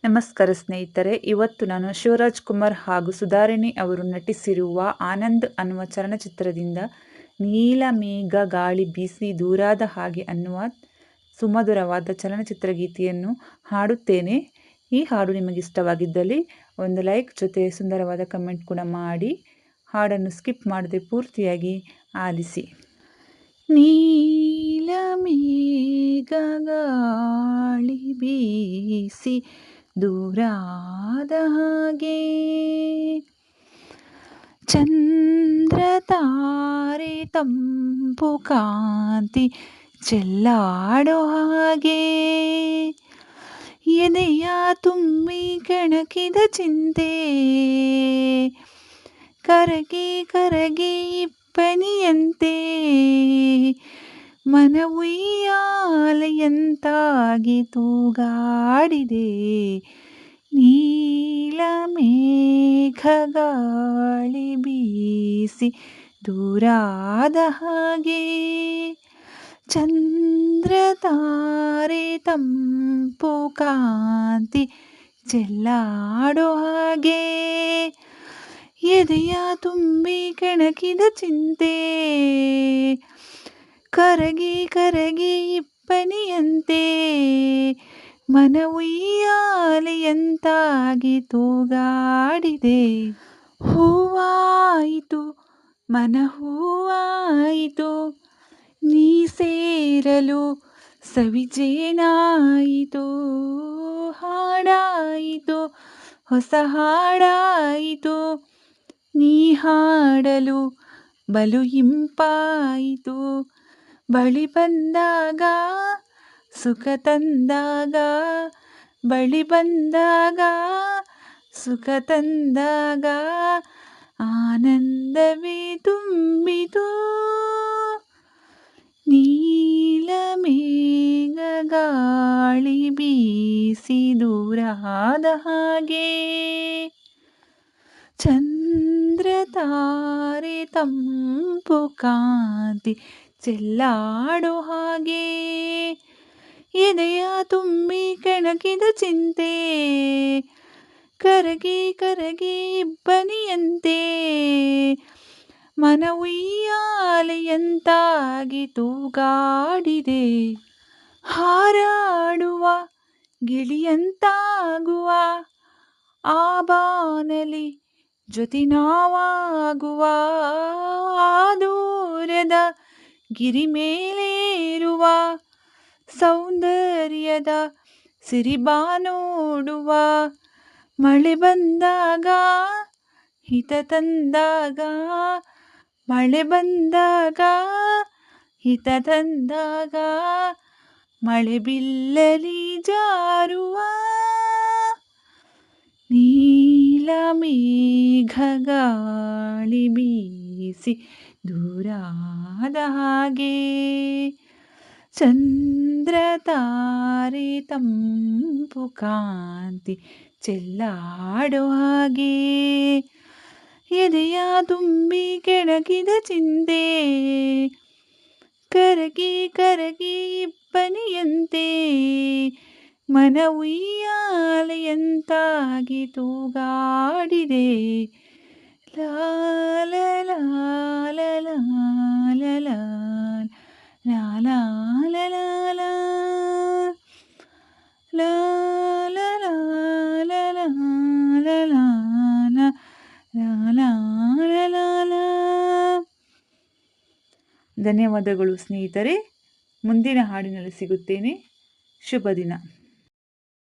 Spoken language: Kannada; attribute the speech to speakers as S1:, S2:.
S1: ನಮಸ್ಕಾರ ಸ್ನೇಹಿತರೆ, ಇವತ್ತು ನಾನು ಶಿವರಾಜ್ ಕುಮಾರ್ ಹಾಗೂ ಸುಧಾರಾಣಿ ಅವರು ನಟಿಸಿರುವ ಆನಂದ್ ಅನ್ನುವ ಚಲನಚಿತ್ರದಿಂದ ನೀಲಮೇಘ ಗಾಳಿ ಬೀಸಿ ದೂರಾದ ಹಾಗೆ ಅನ್ನುವ ಸುಮಧುರವಾದ ಚಲನಚಿತ್ರ ಗೀತೆಯನ್ನು ಹಾಡುತ್ತೇನೆ. ಈ ಹಾಡು ನಿಮಗೆ ಇಷ್ಟವಾಗಿದ್ದಲ್ಲಿ ಒಂದು ಲೈಕ್ ಜೊತೆ ಸುಂದರವಾದ ಕಮೆಂಟ್ ಕೂಡ ಮಾಡಿ ಹಾಡನ್ನು ಸ್ಕಿಪ್ ಮಾಡದೆ ಪೂರ್ತಿಯಾಗಿ ಆಲಿಸಿ. ನೀಲಮೇಘ ಗಾಳಿ ಬೀಸಿ ದೂರಾದ ಹಾಗೆ, ಚಂದ್ರ ತಾರೆ ತಂಪು ಕಾಂತಿ ಚೆಲ್ಲಾಡೋ ಹಾಗೆ, ಎದೆಯ ತುಂಬಿ ಕೆಣಕಿದ ಚಿಂತೆ ಕರಗಿ ಕರಗಿ ಇಬ್ಬನಿಯಂತೆ, ಮನ ಉಯ್ಯಾಲೆಯಂತಾಗಿ ತೂಗಾಡಿದೆ. ನೀಲಮೇಘ ಗಾಳಿ ಬೀಸಿ ದೂರಾದ ಹಾಗೆ, ಚಂದ್ರ ತಾರೆ ತಂಪು ಕಾಂತಿ ಚೆಲ್ಲಾಡೋ ಹಾಗೆ, ಎದೆಯ ತುಂಬಿ ಕೆಣಕಿದ ಚಿಂತೆ ಕರಗಿ ಕರಗಿ ಇಬ್ಬನಿಯಂತೆ, ಮನ ಉಯ್ಯಾಲೆಯಂತಾಗಿ ತೂಗಾಡಿದೆ. ಹೂವಾಯಿತು ಮನ ಹೂವಾಯಿತು, ನೀ ಸೇರಲು ಸವಿಜೇನಾಯಿತು, ಹಾಡಾಯಿತು ಹೊಸ ಹಾಡಾಯಿತು, ನೀ ಹಾಡಲು ಬಲು ಇಂಪಾಯಿತು, ಬಳಿ ಬಂದಾಗ ಸುಖ ತಂದಾಗ, ಬಳಿ ಬಂದಾಗ ಸುಖ ತಂದಾಗ, ಆನಂದವೇ ತುಂಬಿತು. ನೀಲಮೇಘ ಗಾಳಿ ಬೀಸಿ ದೂರಾದ ಹಾಗೆ, ಚಂದ್ರ ತಾರೆ ತಂಪು ಕಾಂತಿ ಚೆಲ್ಲಾಡೋ ಹಾಗೆ, ಎದೆಯ ತುಂಬಿ ಕೆಣಕಿದ ಚಿಂತೆ ಕರಗಿ ಕರಗಿ ಇಬ್ಬನಿಯಂತೆ, ಮನ ಉಯ್ಯಾಲೆಯಂತಾಗಿ ತೂಗಾಡಿದೆ. ಹಾರಾಡುವ ಗಿಳಿಯಂತಾಗುವ ಆ ಬಾನಲಿ ಜೊತೆ ನಾವಾಗುವ, ಆ ದೂರದ ಗಿರಿ ಮೇಲೇರುವ ಸೌಂದರ್ಯದ ಸಿರಿಬಾ ನೋಡುವ, ಮಳೆ ಬಂದಾಗ ಹಿತ ತಂದಾಗ, ಮಳೆ ಬಂದಾಗ ಹಿತ ತಂದಾಗ, ಮಳೆ ಬಿಲ್ಲಲಿ ಜಾರುವ, ನೀಲಮೇಘ ಗಾಳಿ ಬೀಸಿ ದೂರಾದ ಹಾಗೆ, ಚಂದ್ರ ತಾರೆ ತಂಪು ಕಾಂತಿ ಚೆಲ್ಲಾಡೋ ಹಾಗೆ, ಎದೆಯ ತುಂಬಿ ಕೆಣಕಿದ ಚಿಂತೆ ಕರಗಿ ಕರಗಿ ಇಬ್ಬನಿಯಂತೆ, ಮನ ಉಯ್ಯಾಲೆಯಂತಾಗಿ ತೂಗಾಡಿದೆ. ಲಾಲ ಲಾಲ ಲಾಲ ಲಾಲ ಲಾಲ ಲಾಲ ಲಾಲ. ಧನ್ಯವಾದಗಳು ಸ್ನೇಹಿತರೆ. ಮುಂದಿನ ಹಾಡಿನಲ್ಲಿ ಸಿಗುತ್ತೇನೆ. ಶುಭ ದಿನ.